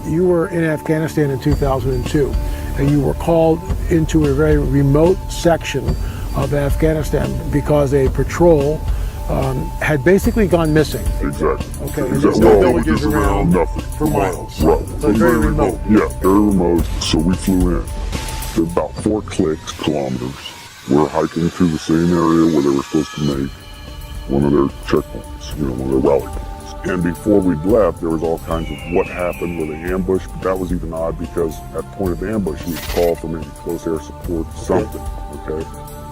you were in Afghanistan in 2002, and you were called into a very remote section of Afghanistan because a patrol had basically gone missing. Exactly. Okay. Exactly. There's no Well, villages just around nothing. for miles. Right. So it's very remote. Yeah, very remote. So we flew in. About 4 kilometers. We're hiking through the same area where they were supposed to make one of their checkpoints, one of their rally points. And before we left, there was all kinds of what happened with the ambush. But that was even odd because at the point of the ambush, we call for maybe close air support, something. Okay.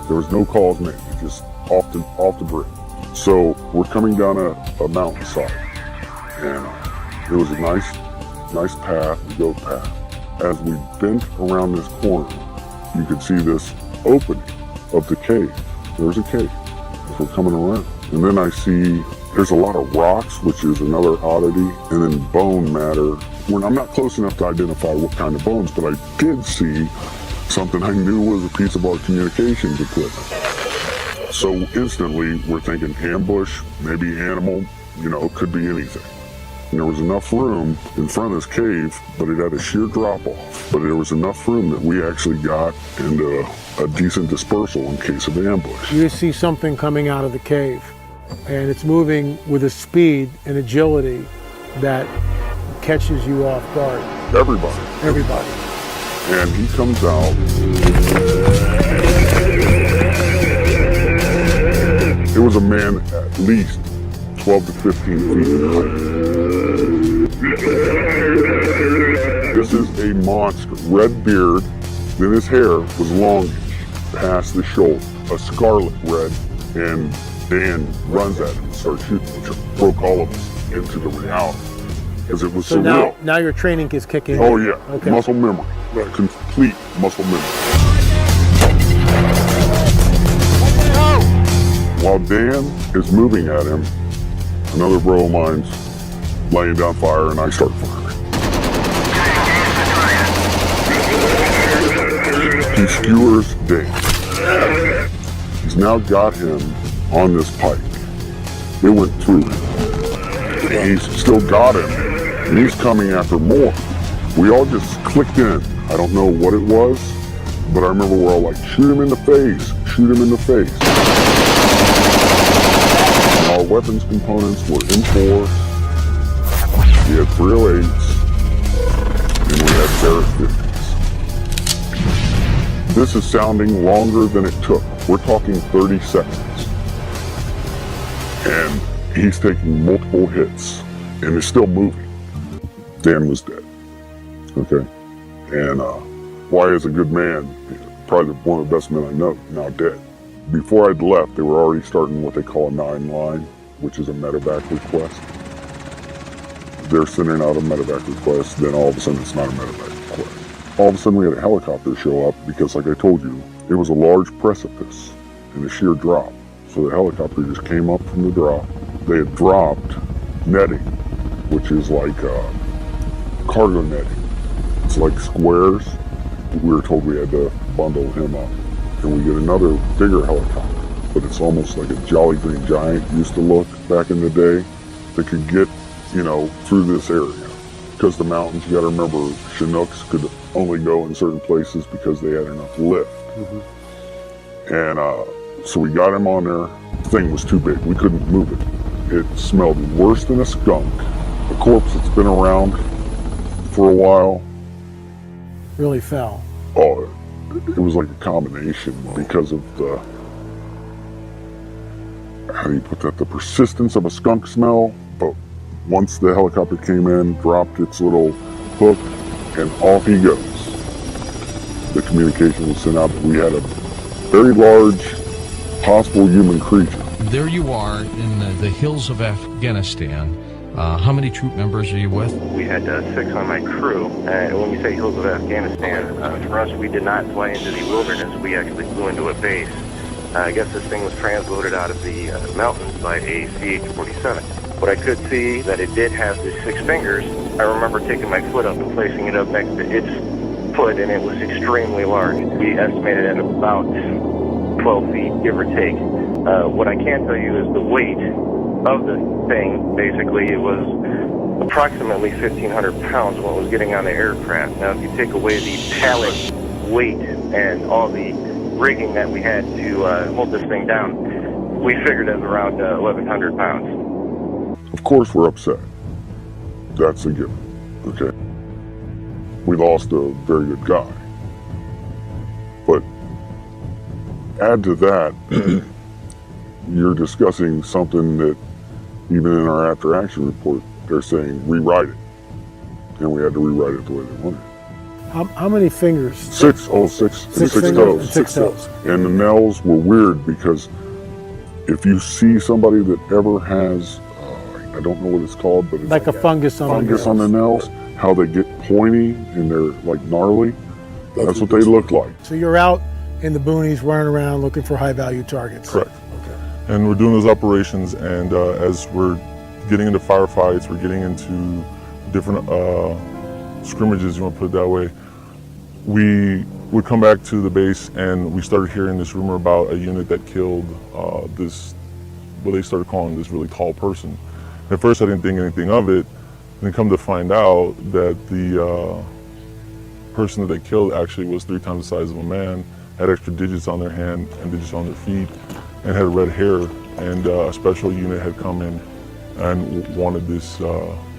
There was no calls made, just off the grid. So we're coming down a mountainside, and it was a nice path, a goat path. As we bent around this corner, you could see this opening of the cave. There's a cave as we're coming around. And then I see there's a lot of rocks, which is another oddity, and then bone matter. When I'm not close enough to identify what kind of bones, but I did see something I knew was a piece of our communications equipment. So instantly we're thinking ambush, maybe animal, it could be anything. And there was enough room in front of this cave, but it had a sheer drop off. But there was enough room that we actually got into a decent dispersal in case of ambush. You see something coming out of the cave, and it's moving with a speed and agility that catches you off guard. Everybody. And he comes out. It was a man at least 12 to 15 feet in height. This is a monster. Red beard, then his hair was longish, past the shoulder, a scarlet red, and Dan runs at him and starts shooting, which broke all of us into the reality. Because it was surreal. Now your training is kicking in. Oh yeah, okay. Muscle memory, complete muscle memory. While Dan is moving at him, another bro of mine's laying down fire, and I start firing. He skewers Dan. He's now got him on this pike. It went through him. And he's still got him, and he's coming after more. We all just clicked in. I don't know what it was, but I remember we're all like, shoot him in the face, shoot him in the face. Our weapons components were in force. We had 308s, and we had Barrett 50s. This is sounding longer than it took. We're talking 30 seconds. And he's taking multiple hits, and is still moving. Dan was dead. Okay? And why is a good man, probably one of the best men I know, now dead. Before I'd left, they were already starting what they call a 9-line, which is a medevac request. They're sending out a medevac request, then all of a sudden it's not a medevac request. All of a sudden we had a helicopter show up because, like I told you, it was a large precipice and a sheer drop. So the helicopter just came up from the drop. They had dropped netting, which is like cargo netting. It's like squares. We were told we had to bundle him up. And we get another bigger helicopter, but it's almost like a Jolly Green Giant used to look back in the day that could get, through this area. Because the mountains, you gotta remember, Chinooks could only go in certain places because they had enough lift. Mm-hmm. And so we got him on there. The thing was too big, we couldn't move it. It smelled worse than a skunk. A corpse that's been around for a while. Really foul. Oh, it was like a combination because of the, how do you put that, the persistence of a skunk smell. But once the helicopter came in, dropped its little hook, and off he goes. The communication was sent out that we had a very large possible human creature. There you are in the hills of Afghanistan. How many troop members are you with? We had 6 on my crew, and when we say hills of Afghanistan, for us, we did not fly into the wilderness. We actually flew into a base. I guess this thing was transloaded out of the mountains by a CH-47. What I could see that it did have the 6 fingers. I remember taking my foot up and placing it up next to its foot, and it was extremely large. We estimated at about 12 feet, give or take. What I can tell you is the weight of the thing. Basically, it was approximately 1,500 pounds what was getting on the aircraft. Now, if you take away the pallet weight and all the rigging that we had to hold this thing down, we figured it was around 1,100 pounds. Of course we're upset. That's a given, okay? We lost a very good guy. But add to that, you're discussing something that even in our after action report, they're saying rewrite it. And we had to rewrite it the way they wanted. How many fingers? Six fingers toes. and 6 toes. And the nails were weird because if you see somebody that ever has, I don't know what it's called, but it's Like a fungus on the nails, how they get pointy and they're like gnarly. That's what they look like. So you're out in the boonies running around looking for high value targets. Correct. And we're doing those operations, and as we're getting into firefights, we're getting into different scrimmages, you want to put it that way, we would come back to the base and we started hearing this rumor about a unit that killed this, what they started calling this really tall person. At first I didn't think anything of it, and then come to find out that the person that they killed actually was 3 times the size of a man, had extra digits on their hand and digits on their feet, and had red hair, and a special unit had come in and wanted this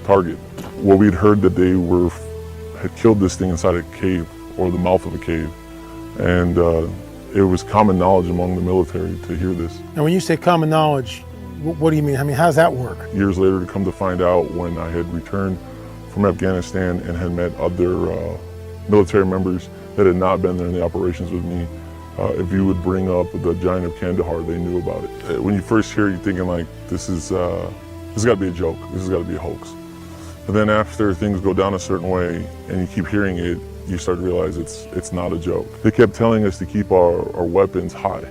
target. Well, we'd heard that they had killed this thing inside a cave, or the mouth of a cave, and it was common knowledge among the military to hear this. Now when you say common knowledge, what do you mean? I mean, how does that work? Years later, to come to find out, when I had returned from Afghanistan and had met other military members that had not been there in the operations with me, if you would bring up the Giant of Kandahar, they knew about it. When you first hear it, you're thinking like, this has got to be a joke, this has got to be a hoax. But then after things go down a certain way and you keep hearing it, you start to realize it's not a joke. They kept telling us to keep our weapons high,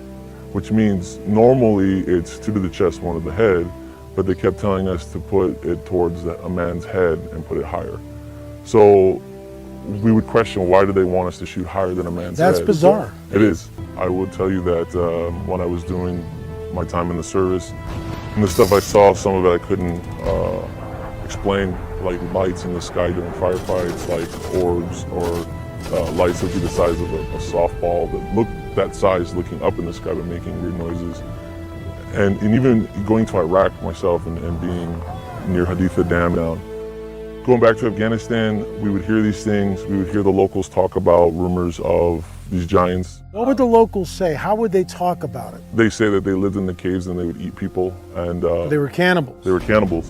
which means normally it's 2 to the chest, 1 to the head, but they kept telling us to put it towards a man's head and put it higher. So we would question, why do they want us to shoot higher than a man's head? That's bizarre. It is. I will tell you that when I was doing my time in the service, and the stuff I saw, some of it I couldn't explain, like lights in the sky during firefights, like orbs, or lights that would be the size of a softball that looked that size looking up in the sky but making weird noises. And even going to Iraq myself and being near Haditha Dam down. Going back to Afghanistan, we would hear these things. We would hear the locals talk about rumors of these giants. What would the locals say? How would they talk about it? They say that they lived in the caves and they would eat people, and They were cannibals. they were cannibals.